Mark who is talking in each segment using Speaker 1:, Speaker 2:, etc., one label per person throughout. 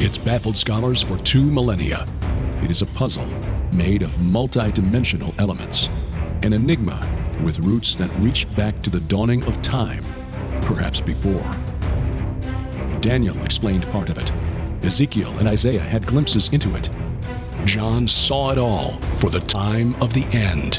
Speaker 1: It's baffled scholars for 2 millennia. It is a puzzle made of multi-dimensional elements, an enigma with roots that reach back to the dawning of time, perhaps before. Daniel explained part of it. Ezekiel and Isaiah had glimpses into it. John saw it all for the time of the end.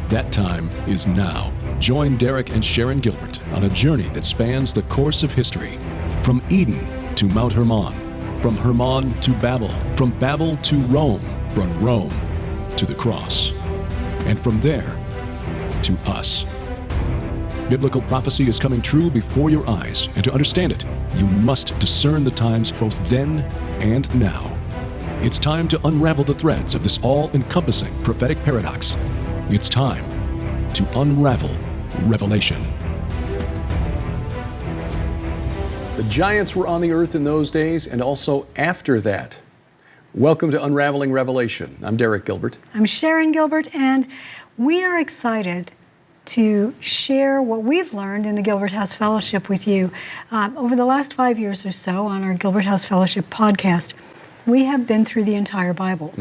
Speaker 1: That time is now. Join Derek and Sharon Gilbert on a journey that spans the course of history, from Eden to Mount Hermon, from Hermon to Babel, from Babel to Rome, from Rome to the cross, and from there to us. Biblical prophecy is coming true before your eyes, and to understand it, you must discern the times both then and now. It's time to unravel the threads of this all-encompassing prophetic paradox. It's time to unravel Revelation. The giants were on the earth in those days and also after that. Welcome to Unraveling Revelation. I'm Derek Gilbert.
Speaker 2: I'm Sharon Gilbert, and we are excited to share what we've learned in the Gilbert House Fellowship with you. Over the last 5 years or so on our Gilbert House Fellowship podcast, we have been through the entire Bible.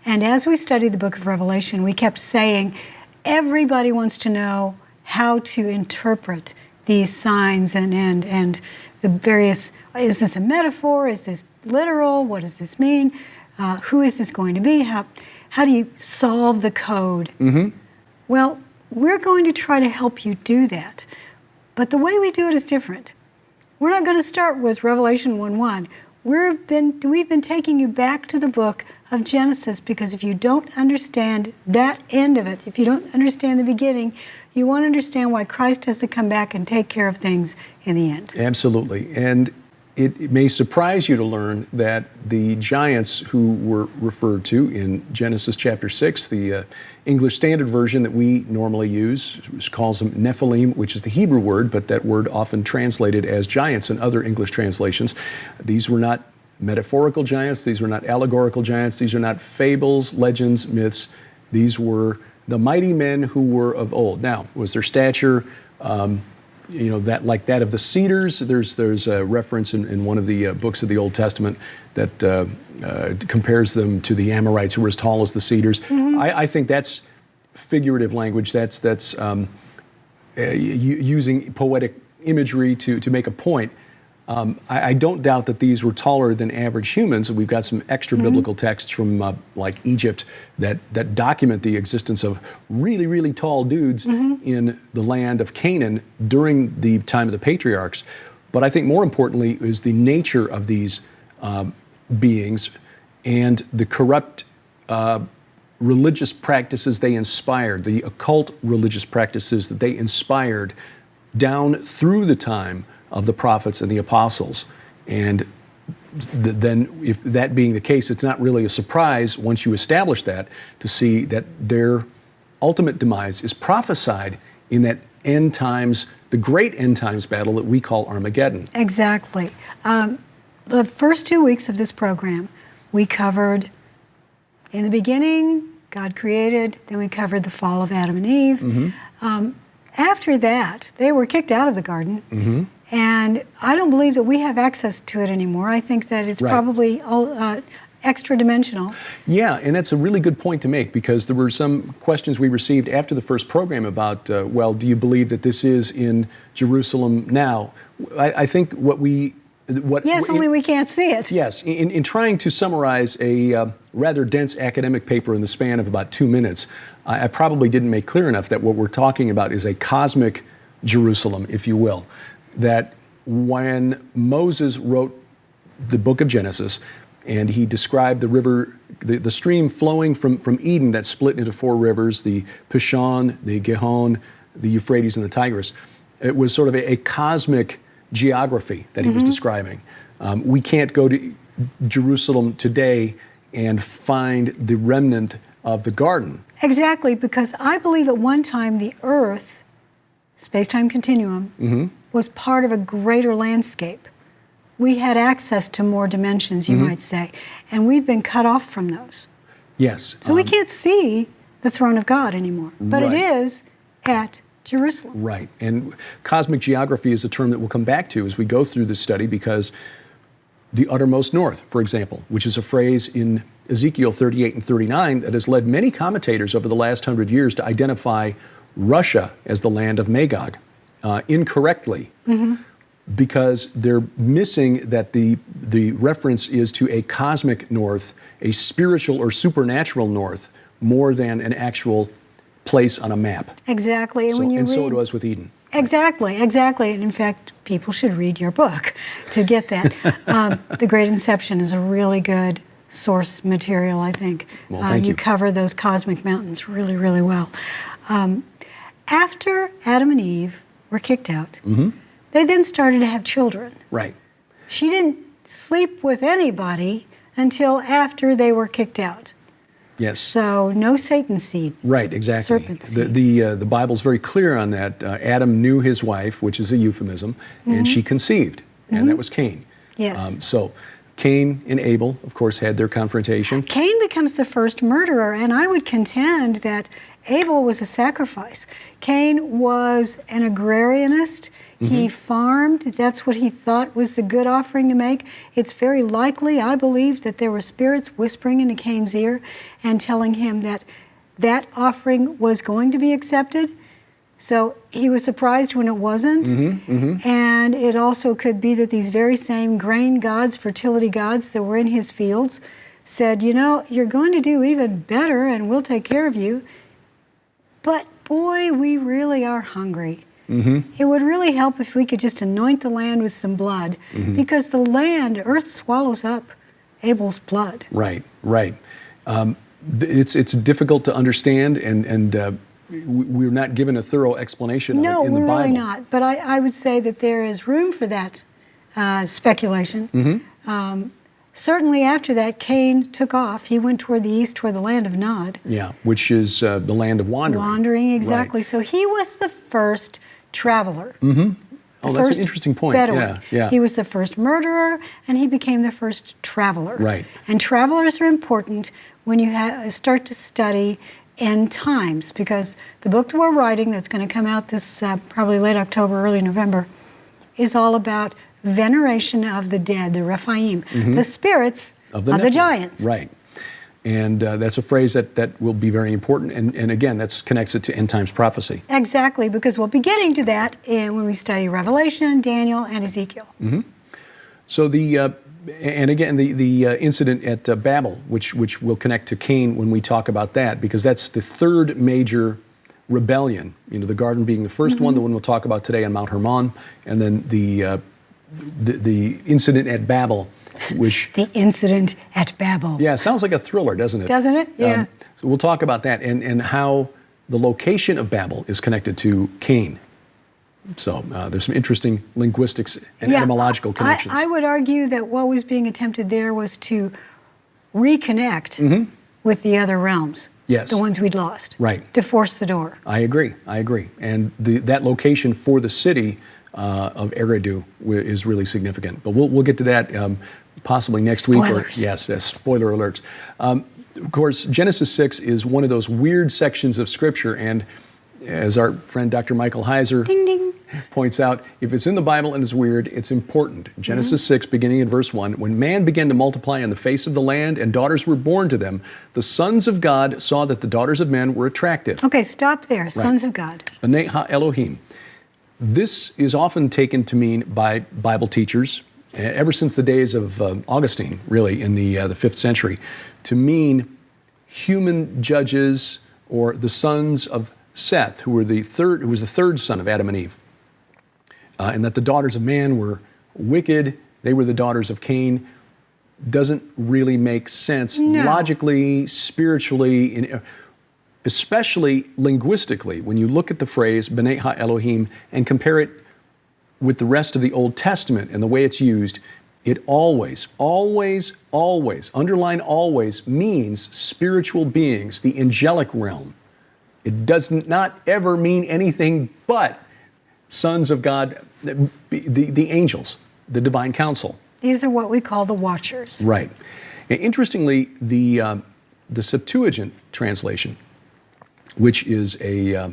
Speaker 2: And as we studied the book of Revelation, we kept saying, everybody wants to know how to interpret these signs and the various, is this a metaphor? Is this literal? What does this mean? Who is this going to be? How do you solve the code? Well, we're going to try to help you do that. But the way we do it is different. We're not going to start with Revelation 1:1. We've been taking you back to the book of Genesis, because if you don't understand that end of it, if you don't understand the beginning, you won't understand why Christ has to come back and take care of things in the end.
Speaker 3: Absolutely. And it may surprise you to learn that the giants who were referred to in Genesis chapter 6, the English Standard Version that we normally use, which calls them Nephilim, which is the Hebrew word, but that word often translated as giants in other English translations. These were not metaphorical giants. These were not allegorical giants. These are not fables, legends, myths. These were the mighty men who were of old. Now, was their stature that like that of the cedars? There's a reference in one of the books of the Old Testament that compares them to the Amorites, who were as tall as the cedars. I think that's figurative language. That's using poetic imagery to make a point. I don't doubt that these were taller than average humans. We've got some extra biblical texts from like Egypt that document the existence of really, really tall dudes in the land of Canaan during the time of the patriarchs. But I think more importantly is the nature of these beings and the corrupt religious practices they inspired, the occult religious practices that they inspired down through the time of the prophets and the apostles. And then if that being the case, it's not really a surprise once you establish that to see that their ultimate demise is prophesied in that end times, the great end times battle that we call Armageddon.
Speaker 2: Exactly. The first 2 weeks of this program, we covered, in the beginning, God created, then we covered the fall of Adam and Eve. After that, they were kicked out of the garden. And I don't believe that we have access to it anymore. I think that it's probably extra dimensional. Yeah,
Speaker 3: and that's a really good point to make, because there were some questions we received after the first program about, well, do you believe that this is in Jerusalem now? I think
Speaker 2: only we can't see it.
Speaker 3: Yes, in trying to summarize a rather dense academic paper in the span of about 2 minutes, I probably didn't make clear enough that what we're talking about is a cosmic Jerusalem, if you will. That when Moses wrote the book of Genesis, and he described the river, the stream flowing from Eden that split into 4 rivers, the Pishon, the Gihon, the Euphrates, and the Tigris, it was sort of a cosmic geography that he was describing. We can't go to Jerusalem today and find the remnant of the garden.
Speaker 2: Exactly, because I believe at one time the earth, space-time continuum, was part of a greater landscape. We had access to more dimensions, you might say, and we've been cut off from those.
Speaker 3: Yes.
Speaker 2: So we can't see the throne of God anymore, but it is at Jerusalem.
Speaker 3: Right, and cosmic geography is a term that we'll come back to as we go through this study, because the uttermost north, for example, which is a phrase in Ezekiel 38 and 39 that has led many commentators over the last 100 years to identify Russia as the land of Magog incorrectly, because they're missing that the reference is to a cosmic north, a spiritual or supernatural north, more than an actual place on a map.
Speaker 2: Exactly. And
Speaker 3: so it was with Eden.
Speaker 2: Exactly. And in fact, people should read your book to get that. The Great Inception is a really good source material, I think.
Speaker 3: Well, thank you.
Speaker 2: You cover those cosmic mountains really, really well. After Adam and Eve were kicked out, they then started to have children.
Speaker 3: Right.
Speaker 2: She didn't sleep with anybody until after they were kicked out.
Speaker 3: Yes.
Speaker 2: So no Satan seed.
Speaker 3: Right, exactly.
Speaker 2: Serpent seed.
Speaker 3: The Bible's very clear on that. Adam knew his wife, which is a euphemism, and she conceived, and that was Cain.
Speaker 2: Yes.
Speaker 3: So Cain and Abel, of course, had their confrontation.
Speaker 2: Cain becomes the first murderer, and I would contend that Abel was a sacrifice. Cain was an agrarianist. He farmed. That's what he thought was the good offering to make. It's very likely, I believe, that there were spirits whispering into Cain's ear and telling him that that offering was going to be accepted. So he was surprised when it wasn't. And it also could be that these very same grain gods, fertility gods that were in his fields said, you know, you're going to do even better and we'll take care of you. But boy, we really are hungry. It would really help if we could just anoint the land with some blood, because the land, earth swallows up Abel's blood.
Speaker 3: Right. It's difficult to understand, and we're not given a thorough explanation of it in the Bible.
Speaker 2: No, we're really not. But I would say that there is room for that speculation. Certainly after that, Cain took off. He went toward the east, toward the land of Nod.
Speaker 3: Yeah, which is the land of wandering.
Speaker 2: Wandering, exactly.
Speaker 3: Right.
Speaker 2: So he was the first traveler.
Speaker 3: Oh, that's an interesting point.
Speaker 2: Bedouin.
Speaker 3: Yeah.
Speaker 2: He was the first murderer, and he became the first traveler.
Speaker 3: Right.
Speaker 2: And travelers are important when you start to study end times, because the book that we're writing, that's going to come out this probably late October, early November, is all about veneration of the dead, the Rephaim, the spirits of the giants.
Speaker 3: Right. And that's a phrase that will be very important. And again, that connects it to end times prophecy.
Speaker 2: Exactly, because we'll be getting to that when we study Revelation, Daniel, and Ezekiel.
Speaker 3: So the incident at Babel, which will connect to Cain when we talk about that, because that's the third major rebellion. You know, the garden being the first one, the one we'll talk about today on Mount Hermon, and then the incident at Babel, which...
Speaker 2: The incident at Babel.
Speaker 3: Yeah, sounds like a thriller, doesn't it?
Speaker 2: Doesn't it? Yeah.
Speaker 3: So we'll talk about that and how the location of Babel is connected to Cain. So there's some interesting linguistics and etymological connections.
Speaker 2: I would argue that what was being attempted there was to reconnect with the other realms.
Speaker 3: Yes.
Speaker 2: The ones we'd lost.
Speaker 3: Right.
Speaker 2: To force the door.
Speaker 3: I agree. And that location for the city of Eridu is really significant. But we'll get to that possibly next week. Yes, spoiler alerts. Of course, Genesis 6 is one of those weird sections of Scripture, and as our friend Dr. Michael Heiser points out, if it's in the Bible and it's weird, it's important. Genesis 6, beginning in verse 1, when man began to multiply on the face of the land and daughters were born to them, the sons of God saw that the daughters of men were attractive.
Speaker 2: Okay, stop there. Sons of God.
Speaker 3: B'nai ha-Elohim. This is often taken to mean by Bible teachers, ever since the days of Augustine, really, in the 5th century, to mean human judges or the sons of Seth, who was the third son of Adam and Eve, and that the daughters of man were wicked. They were the daughters of Cain. Doesn't really make sense logically, spiritually, especially linguistically. When you look at the phrase B'nai ha-Elohim and compare it with the rest of the Old Testament and the way it's used, it always, underline always, means spiritual beings, the angelic realm. It does not ever mean anything but sons of God, the angels, the divine council.
Speaker 2: These are what we call the watchers.
Speaker 3: Right. And interestingly, the Septuagint translation, which is the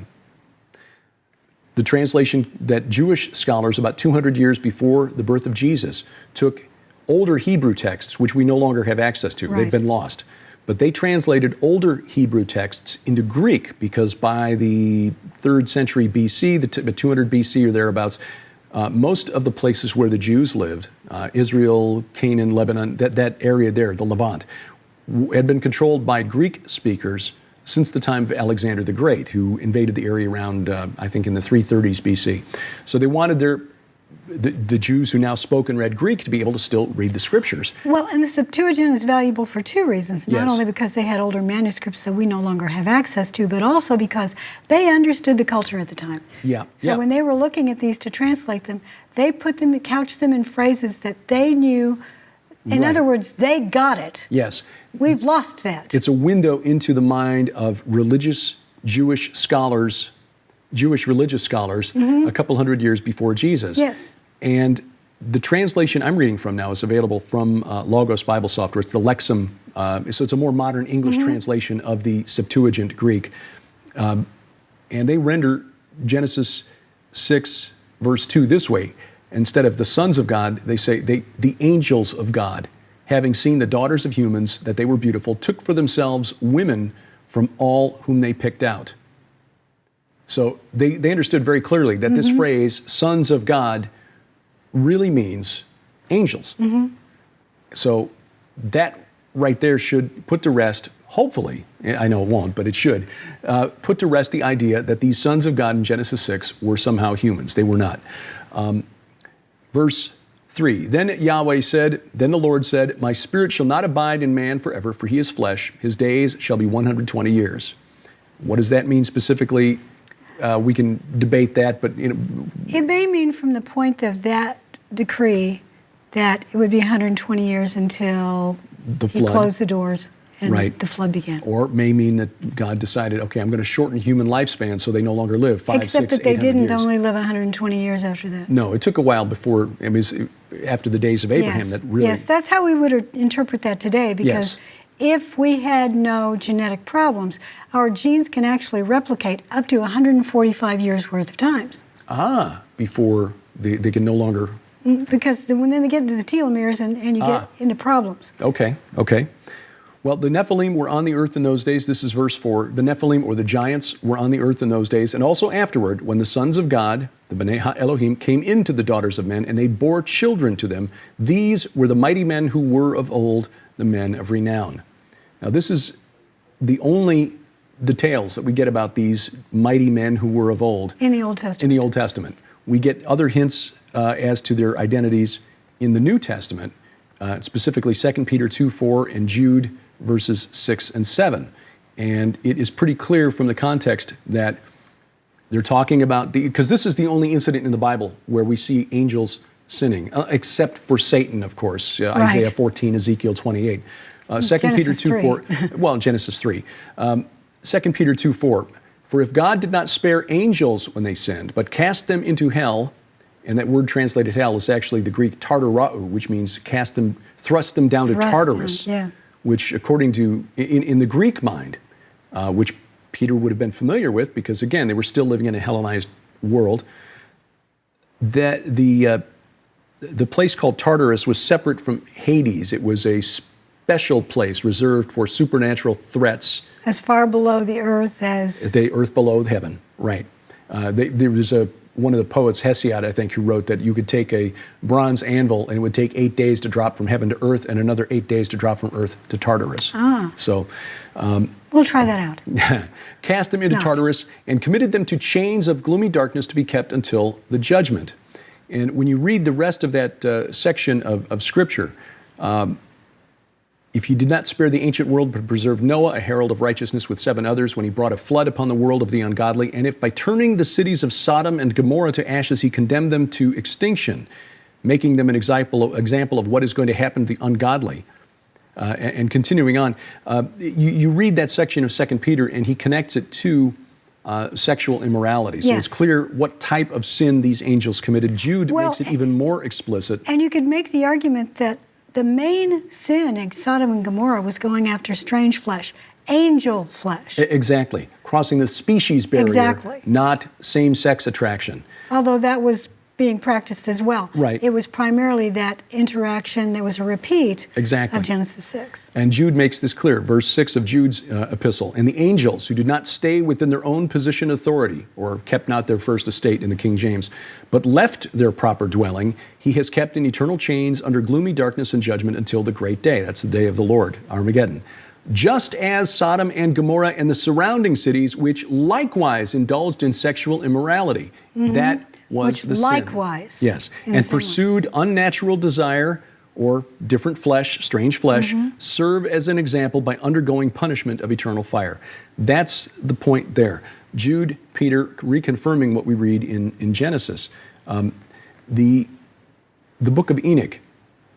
Speaker 3: translation that Jewish scholars about 200 years before the birth of Jesus took older Hebrew texts, which we no longer have access to.
Speaker 2: Right.
Speaker 3: They've been lost. But they translated older Hebrew texts into Greek because by the 3rd century BC, the 200 BC or thereabouts, most of the places where the Jews lived, Israel, Canaan, Lebanon, that area there, the Levant, had been controlled by Greek speakers since the time of Alexander the Great, who invaded the area around, I think, in the 330s BC. So they wanted the Jews who now spoke and read Greek to be able to still read the scriptures.
Speaker 2: Well, and the Septuagint is valuable for two reasons. Not
Speaker 3: Yes.
Speaker 2: only because they had older manuscripts that we no longer have access to, but also because they understood the culture at the time.
Speaker 3: Yeah.
Speaker 2: So when they were looking at these to translate them, they couched them in phrases that they knew. In
Speaker 3: Right.
Speaker 2: other words, they got it.
Speaker 3: Yes.
Speaker 2: We've lost that.
Speaker 3: It's a window into the mind of religious Jewish scholars, Jewish religious scholars, a couple hundred years before Jesus.
Speaker 2: Yes.
Speaker 3: And the translation I'm reading from now is available from Logos Bible Software. It's the Lexham, so it's a more modern English translation of the Septuagint Greek. And they render Genesis 6, verse 2 this way. Instead of the sons of God, they say the angels of God, having seen the daughters of humans, that they were beautiful, took for themselves women from all whom they picked out. So they understood very clearly that this phrase, sons of God, really means angels. So that right there should put to rest, hopefully, I know it won't, but it should, put to rest the idea that these sons of God in Genesis 6 were somehow humans. They were not. Verse 3, then the Lord said, my spirit shall not abide in man forever, for he is flesh. His days shall be 120 years. What does that mean specifically? We can debate that, but
Speaker 2: It may mean from the point of that decree that it would be 120 years until
Speaker 3: the
Speaker 2: he
Speaker 3: flood.
Speaker 2: closed the doors and
Speaker 3: Right.
Speaker 2: the flood began.
Speaker 3: Or it may mean that God decided, okay, I'm going to shorten human lifespan so they no longer live 5,
Speaker 2: Except
Speaker 3: 6,
Speaker 2: that they
Speaker 3: 800
Speaker 2: didn't
Speaker 3: years.
Speaker 2: only live 120 years after that.
Speaker 3: No, it took a while before, it was after the days of Abraham
Speaker 2: Yes.
Speaker 3: that really...
Speaker 2: Yes, that's how we would interpret that today, because
Speaker 3: Yes.
Speaker 2: if we had no genetic problems, our genes can actually replicate up to 145 years worth of times.
Speaker 3: Before they can no longer...
Speaker 2: Because when they get into the telomeres and you get into problems.
Speaker 3: Okay. Well, the Nephilim were on the earth in those days. This is verse 4. The Nephilim, or the giants, were on the earth in those days, and also afterward, when the sons of God, the B'nai Ha-Elohim, came into the daughters of men, and they bore children to them. These were the mighty men who were of old, the men of renown. Now, this is the only details that we get about these mighty men who were of old.
Speaker 2: In the Old Testament.
Speaker 3: In the Old Testament. We get other hints as to their identities in the New Testament, specifically 2 Peter 2:4 and Jude verses 6 and 7. And it is pretty clear from the context that they're talking about, because this is the only incident in the Bible where we see angels sinning, except for Satan, of course, Isaiah 14, Ezekiel 28. 2 Peter 2:4, well, Genesis 3. 2 Peter 2:4, for if God did not spare angels when they sinned, but cast them into hell, and that word translated hell is actually the Greek tartarau, which means thrust them down to Tartarus, which according to, in the Greek mind, which Peter would have been familiar with, because again, they were still living in a Hellenized world, that the place called Tartarus was separate from Hades. It was a special place reserved for supernatural threats.
Speaker 2: As far below the earth as...
Speaker 3: The earth below heaven, right. There was one of the poets, Hesiod, I think, who wrote that you could take a bronze anvil and it would take 8 days to drop from heaven to earth and another 8 days to drop from earth to Tartarus. So...
Speaker 2: we'll try that out.
Speaker 3: Cast them into Tartarus and committed them to chains of gloomy darkness to be kept until the judgment. And when you read the rest of that section of Scripture, if he did not spare the ancient world, but preserved Noah, a herald of righteousness, with 7 others, when he brought a flood upon the world of the ungodly, and if by turning the cities of Sodom and Gomorrah to ashes, he condemned them to extinction, making them an example of what is going to happen to the ungodly. And continuing on, you read that section of 2 Peter, and he connects it to sexual immorality. So it's clear what type of sin these angels committed. Jude makes it even more explicit.
Speaker 2: And you could make the argument that the main sin in Sodom and Gomorrah was going after strange flesh, angel flesh.
Speaker 3: Exactly. Crossing the species barrier, not same-sex attraction.
Speaker 2: Although that was being practiced as well.
Speaker 3: Right.
Speaker 2: It was primarily that interaction that was a repeat
Speaker 3: Exactly.
Speaker 2: of Genesis 6.
Speaker 3: And Jude makes this clear, verse 6 of Jude's epistle. And the angels who did not stay within their own position of authority, or kept not their first estate in the King James, but left their proper dwelling, he has kept in eternal chains under gloomy darkness and judgment until the great day. That's the day of the Lord, Armageddon. Just as Sodom and Gomorrah and the surrounding cities, which likewise indulged in sexual immorality. That was the sin.
Speaker 2: Likewise.
Speaker 3: Yes.
Speaker 2: In the
Speaker 3: And
Speaker 2: same way.
Speaker 3: pursued unnatural desire or different flesh, strange flesh, serve as an example by undergoing punishment of eternal fire. That's the point there. Jude, Peter, reconfirming what we read in Genesis. The book of Enoch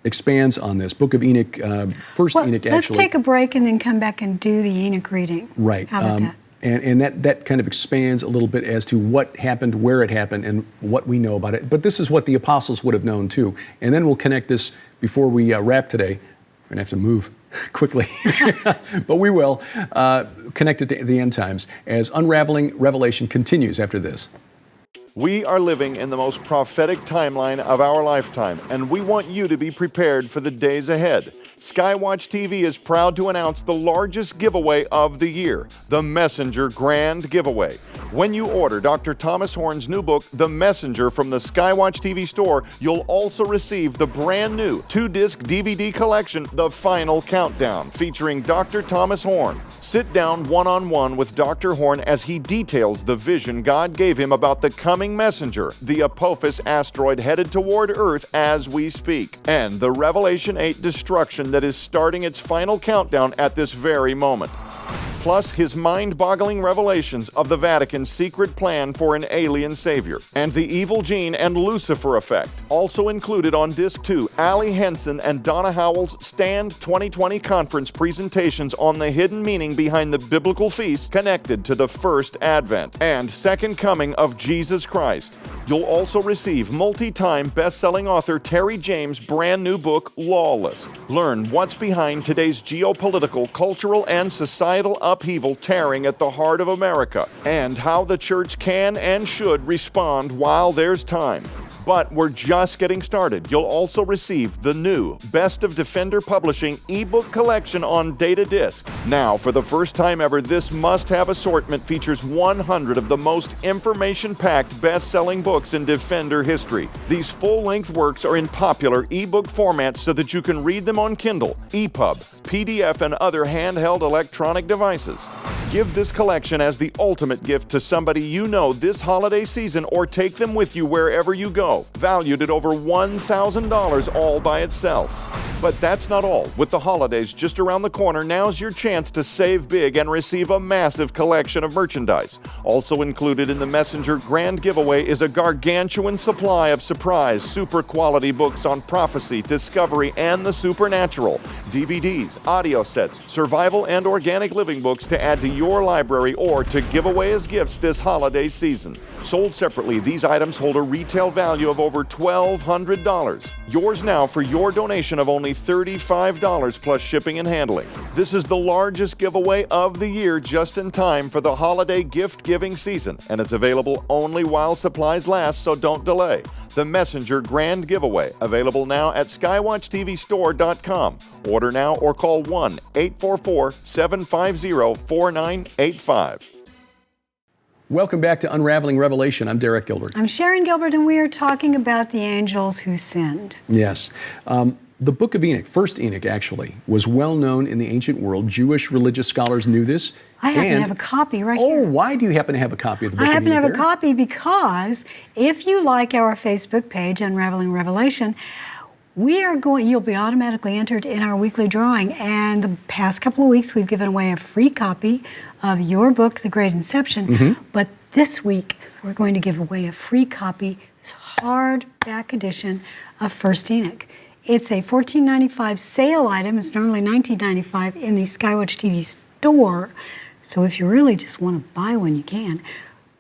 Speaker 3: expands on this. Book of Enoch, first Enoch actually.
Speaker 2: Let's take a break and then come back and do the Enoch reading.
Speaker 3: Right.
Speaker 2: How about that?
Speaker 3: And that kind of expands a little bit as to what happened, where it happened, and what we know about it. But this is what the apostles would have known too. And then we'll connect this before we wrap today. We're going to have to move quickly, but we will connect it to the end times as Unraveling Revelation continues after this.
Speaker 4: We are living in the most prophetic timeline of our lifetime, and we want you to be prepared for the days ahead. Skywatch TV is proud to announce the largest giveaway of the year, the Messenger Grand Giveaway. When you order Dr. Thomas Horn's new book, The Messenger, from the Skywatch TV store, you'll also receive the brand new 2-disc DVD collection, The Final Countdown, featuring Dr. Thomas Horn. Sit down one-on-one with Dr. Horn as he details the vision God gave him about the coming messenger, the Apophis asteroid headed toward Earth as we speak, and the Revelation 8 destruction that is starting its final countdown at this very moment. Plus his mind-boggling revelations of the Vatican's secret plan for an alien savior, and the evil gene and Lucifer effect. Also included on Disc 2, Allie Henson and Donna Howell's Stand 2020 conference presentations on the hidden meaning behind the biblical feast connected to the first advent and second coming of Jesus Christ. You'll also receive multi-time best-selling author Terry James' brand new book, Lawless. Learn what's behind today's geopolitical, cultural, and societal upheaval tearing at the heart of America, and how the church can and should respond while there's time. But we're just getting started. You'll also receive the new Best of Defender Publishing ebook collection on data disc. Now, for the first time ever, this must-have assortment features 100 of the most information-packed best-selling books in Defender history. These full-length works are in popular ebook formats so that you can read them on Kindle, EPUB, PDF, and other handheld electronic devices. Give this collection as the ultimate gift to somebody you know this holiday season, or take them with you wherever you go, valued at over $1,000 all by itself. But that's not all. With the holidays just around the corner, now's your chance to save big and receive a massive collection of merchandise. Also included in the Messenger Grand Giveaway is a gargantuan supply of surprise, super quality books on prophecy, discovery, and the supernatural. DVDs, audio sets, survival and organic living books to add to your library or to give away as gifts this holiday season. Sold separately, these items hold a retail value of over $1,200. Yours now for your donation of only $35 plus shipping and handling. This is the largest giveaway of the year, just in time for the holiday gift-giving season, and it's available only while supplies last, so don't delay. The Messenger Grand Giveaway, available now at skywatchtvstore.com. Order now or call 1-844-750-4985.
Speaker 3: Welcome back to Unraveling Revelation. I'm Derek Gilbert.
Speaker 2: I'm Sharon Gilbert, and we are talking about the angels who sinned.
Speaker 3: Yes. The Book of Enoch, first Enoch actually, was well known in the ancient world. Jewish religious scholars knew this.
Speaker 2: I happen to have a copy right here.
Speaker 3: Oh, why do you happen to have a copy of the Book of Enoch?
Speaker 2: I happen to have
Speaker 3: there?
Speaker 2: a copy because if you like our Facebook page, Unraveling Revelation, you'll be automatically entered in our weekly drawing. And the past couple of weeks, we've given away a free copy of your book, The Great Inception.
Speaker 3: Mm-hmm.
Speaker 2: But this week, we're going to give away a free copy, this hardback edition of First Enoch. It's a $14.95 sale item. It's normally $19.95 in the Skywatch TV store. So if you really just want to buy one, you can.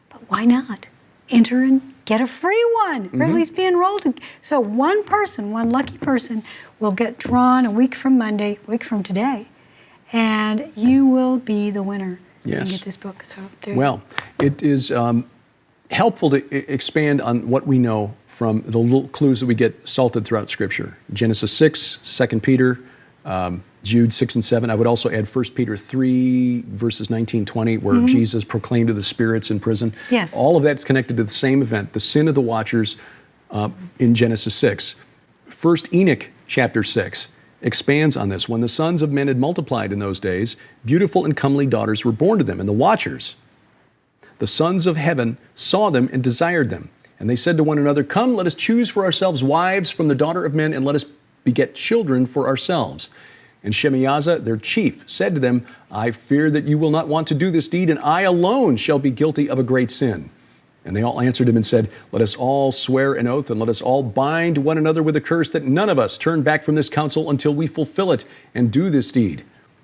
Speaker 2: But why not? Enter and get a free one, or at least be enrolled. So one lucky person, will get drawn a week from Monday, a week from today, and you will be the winner.
Speaker 3: Yes.
Speaker 2: And get this book. So
Speaker 3: Well, it is helpful to expand on what we know from the little clues that we get salted throughout Scripture. Genesis 6, 2 Peter, Jude 6 and 7. I would also add 1 Peter 3, verses 19, 20, where Jesus proclaimed to the spirits in prison.
Speaker 2: Yes.
Speaker 3: All of that's connected to the same event, the sin of the watchers in Genesis 6. 1 Enoch chapter 6 expands on this. When the sons of men had multiplied in those days, beautiful and comely daughters were born to them, and the watchers, the sons of heaven, saw them and desired them. And they said to one another, "Come, let us choose for ourselves wives from the daughter of men, and let us beget children for ourselves." And Shemaiah, their chief, said to them, "I fear that you will not want to do this deed, and I alone shall be guilty of a great sin." And they all answered him and said, "Let us all swear an oath, and let us all bind one another with a curse, that none of us turn back from this counsel until we fulfill it and do this deed."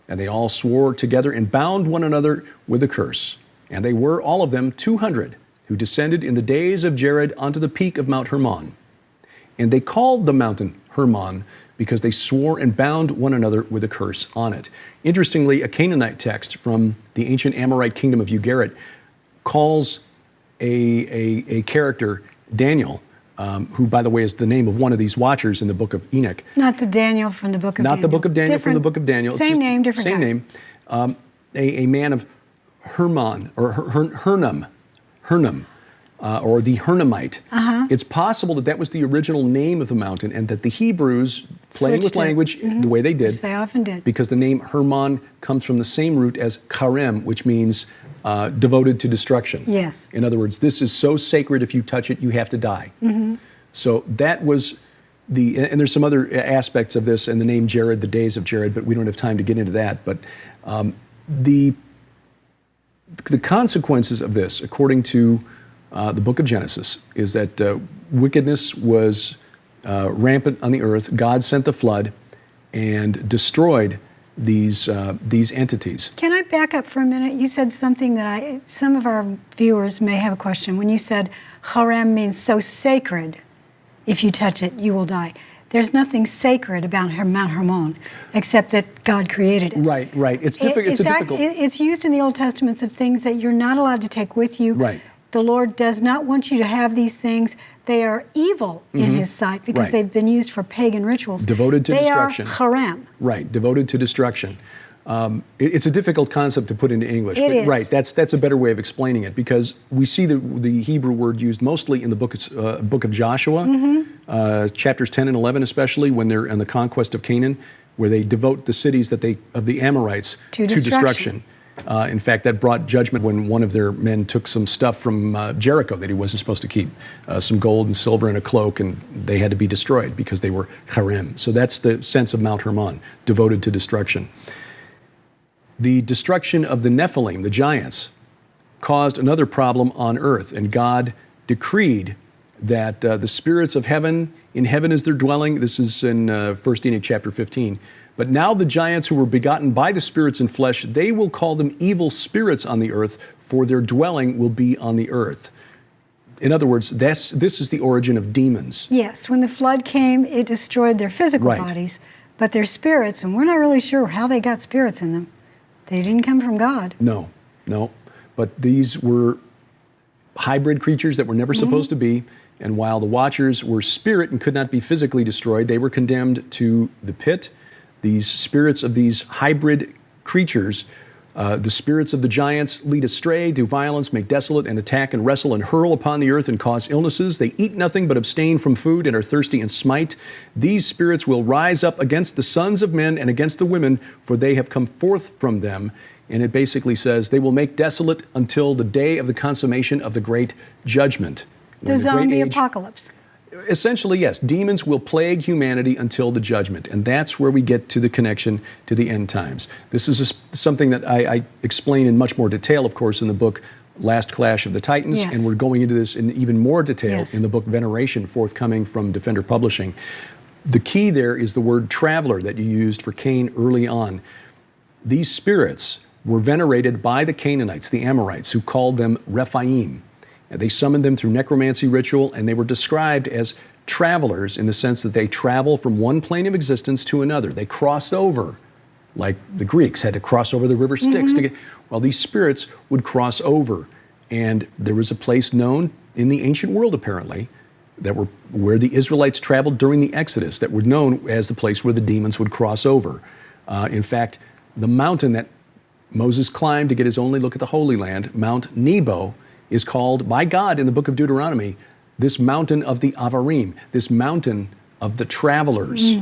Speaker 3: And they all swore together and bound one another with a curse. And they were, all of them, 200, who descended in the days of Jared onto the peak of Mount Hermon. And they called the mountain Hermon, because they swore and bound one another with a curse on it. Interestingly, a Canaanite text from the ancient Amorite kingdom of Ugarit calls a character, Daniel, who, by the way, is the name of one of these watchers in the book of Enoch.
Speaker 2: Not the Daniel from the book of Daniel.
Speaker 3: Not the book of Daniel from the book of Daniel.
Speaker 2: Same name, different guy.
Speaker 3: Same name. A man of Hermon, or Hernam, or the Hernamite. It's possible that that was the original name of the mountain, and that the Hebrews, playing with language the way they did,
Speaker 2: Which they often did,
Speaker 3: because the name Hermon comes from the same root as Karem, which means devoted to destruction.
Speaker 2: Yes.
Speaker 3: In other words, this is so sacred, if you touch it, you have to die. So that was and there's some other aspects of this, and the name Jared, the days of Jared, but we don't have time to get into that. But the consequences of this, according to the book of Genesis, is that wickedness was rampant on the earth. God sent the flood and destroyed these entities.
Speaker 2: Can I back up for a minute? You said something that some of our viewers may have a question. When you said harem means so sacred, if you touch it, you will die. There's nothing sacred about Mount Hermon, except that God created it.
Speaker 3: Right. It's difficult.
Speaker 2: It's used in the Old Testament of things that you're not allowed to take with you.
Speaker 3: Right.
Speaker 2: The Lord does not want you to have these things. They are evil in His sight because they've been used for pagan rituals.
Speaker 3: Devoted to destruction.
Speaker 2: They are harem.
Speaker 3: Right, devoted to destruction. It's a difficult concept to put into English.
Speaker 2: It is.
Speaker 3: Right, that's a better way of explaining it, because we see the Hebrew word used mostly in the book of Joshua, chapters 10 and 11 especially, when they're in the conquest of Canaan, where they devote the cities of the Amorites to destruction. In fact, that brought judgment when one of their men took some stuff from Jericho that he wasn't supposed to keep, some gold and silver and a cloak, and they had to be destroyed because they were harem. So that's the sense of Mount Hermon, devoted to destruction. The destruction of the Nephilim, the giants, caused another problem on earth, and God decreed that the spirits of heaven, in heaven is their dwelling. This is in 1 Enoch chapter 15. But now the giants who were begotten by the spirits in flesh, they will call them evil spirits on the earth, for their dwelling will be on the earth. In other words, this is the origin of demons.
Speaker 2: Yes, when the flood came, it destroyed their physical bodies, but their spirits, and we're not really sure how they got spirits in them. They didn't come from God.
Speaker 3: No. But these were hybrid creatures that were never supposed to be, and while the watchers were spirit and could not be physically destroyed, they were condemned to the pit. These spirits of these hybrid creatures, the spirits of the giants, lead astray, do violence, make desolate, and attack and wrestle and hurl upon the earth and cause illnesses. They eat nothing but abstain from food and are thirsty and smite. These spirits will rise up against the sons of men and against the women, for they have come forth from them. And it basically says they will make desolate until the day of the consummation of the great judgment.
Speaker 2: The zombie apocalypse.
Speaker 3: Essentially, yes. Demons will plague humanity until the judgment, and that's where we get to the connection to the end times. This is something that I explain in much more detail, of course, in the book Last Clash of the Titans, and we're going into this in even more detail in the book Veneration, forthcoming from Defender Publishing. The key there is the word traveler that you used for Cain early on. These spirits were venerated by the Canaanites, the Amorites, who called them Rephaim. They summoned them through necromancy ritual, and they were described as travelers in the sense that they travel from one plane of existence to another. They crossed over, like the Greeks had to cross over the river Styx to get. Well, these spirits would cross over, And there was a place known in the ancient world, apparently, where the Israelites traveled during the Exodus, that were known as the place where the demons would cross over. In fact, the mountain that Moses climbed to get his only look at the Holy Land, Mount Nebo, is called by God in the book of Deuteronomy, this mountain of the Avarim, this mountain of the travelers.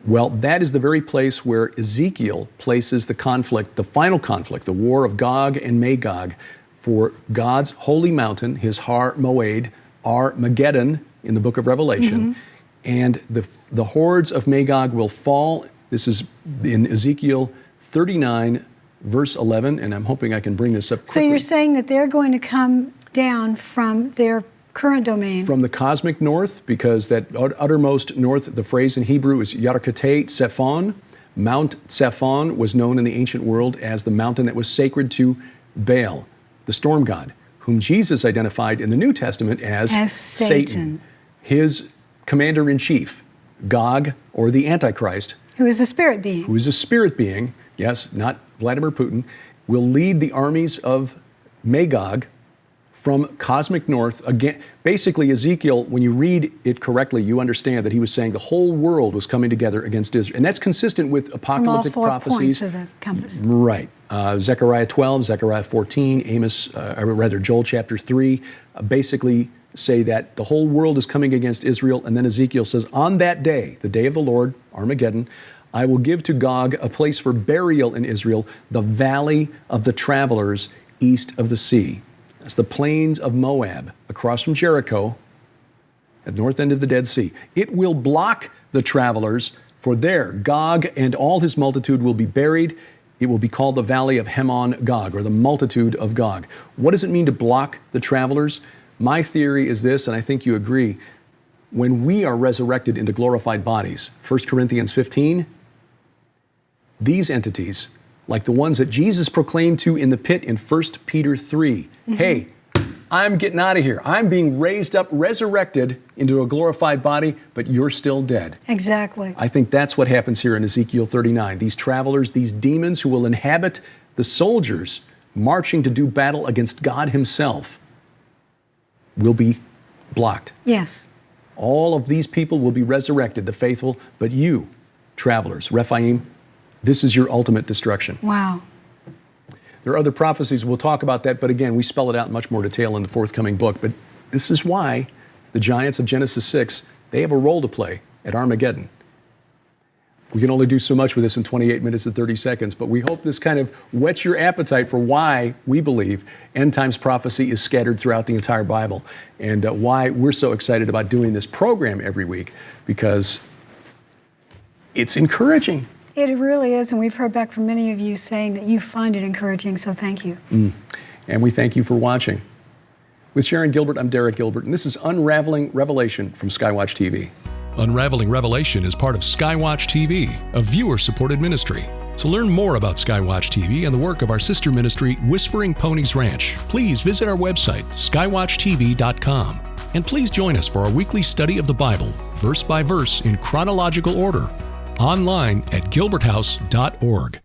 Speaker 3: Well, that is the very place where Ezekiel places the conflict, the final conflict, the war of Gog and Magog, for God's holy mountain, his Har Moed, Armageddon in the book of Revelation. And the hordes of Magog will fall. This is in Ezekiel 39, verse 11, and I'm hoping I can bring this up quickly.
Speaker 2: So you're saying that they're going to come down from their current domain?
Speaker 3: From the cosmic north, because that uttermost north, the phrase in Hebrew is Yarkatei Tsephon. Mount Tsephon was known in the ancient world as the mountain that was sacred to Baal, the storm god, whom Jesus identified in the New Testament as Satan. His commander-in-chief, Gog, or the Antichrist,
Speaker 2: who is a spirit being.
Speaker 3: Who is a spirit being, yes, not Vladimir Putin, will lead the armies of Magog from cosmic north. Again, basically, Ezekiel, when you read it correctly, you understand that he was saying the whole world was coming together against Israel. And that's consistent with apocalyptic
Speaker 2: from all 4
Speaker 3: prophecies.
Speaker 2: points of the compass.
Speaker 3: Right. Zechariah 12, Zechariah 14, Joel chapter 3, basically say that the whole world is coming against Israel. And then Ezekiel says, on that day, the day of the Lord, Armageddon, I will give to Gog a place for burial in Israel, the valley of the travelers east of the sea. That's the plains of Moab, across from Jericho, at the north end of the Dead Sea. It will block the travelers, for there Gog and all his multitude will be buried. It will be called the Valley of Hemon Gog, or the multitude of Gog. What does it mean to block the travelers? My theory is this, and I think you agree. When we are resurrected into glorified bodies, 1 Corinthians 15, these entities, like the ones that Jesus proclaimed to in the pit in 1 Peter 3, hey, I'm getting out of here. I'm being raised up, resurrected into a glorified body, but you're still dead.
Speaker 2: Exactly.
Speaker 3: I think that's what happens here in Ezekiel 39. These travelers, these demons who will inhabit the soldiers marching to do battle against God himself, will be blocked.
Speaker 2: Yes.
Speaker 3: All of these people will be resurrected, the faithful, but you, travelers, Rephaim, this is your ultimate destruction.
Speaker 2: Wow.
Speaker 3: There are other prophecies. We'll talk about that, but again, we spell it out in much more detail in the forthcoming book. But this is why the giants of Genesis 6, they have a role to play at Armageddon. We can only do so much with this in 28 minutes and 30 seconds, but we hope this kind of whets your appetite for why we believe end times prophecy is scattered throughout the entire Bible, and why we're so excited about doing this program every week, because it's encouraging.
Speaker 2: It really is, and we've heard back from many of you saying that you find it encouraging, so thank you.
Speaker 3: And we thank you for watching. With Sharon Gilbert, I'm Derek Gilbert, and this is Unraveling Revelation from Skywatch TV.
Speaker 1: Unraveling Revelation is part of Skywatch TV, a viewer-supported ministry. To learn more about Skywatch TV and the work of our sister ministry, Whispering Ponies Ranch, please visit our website, skywatchtv.com. And please join us for our weekly study of the Bible, verse by verse in chronological order, online at gilberthouse.org.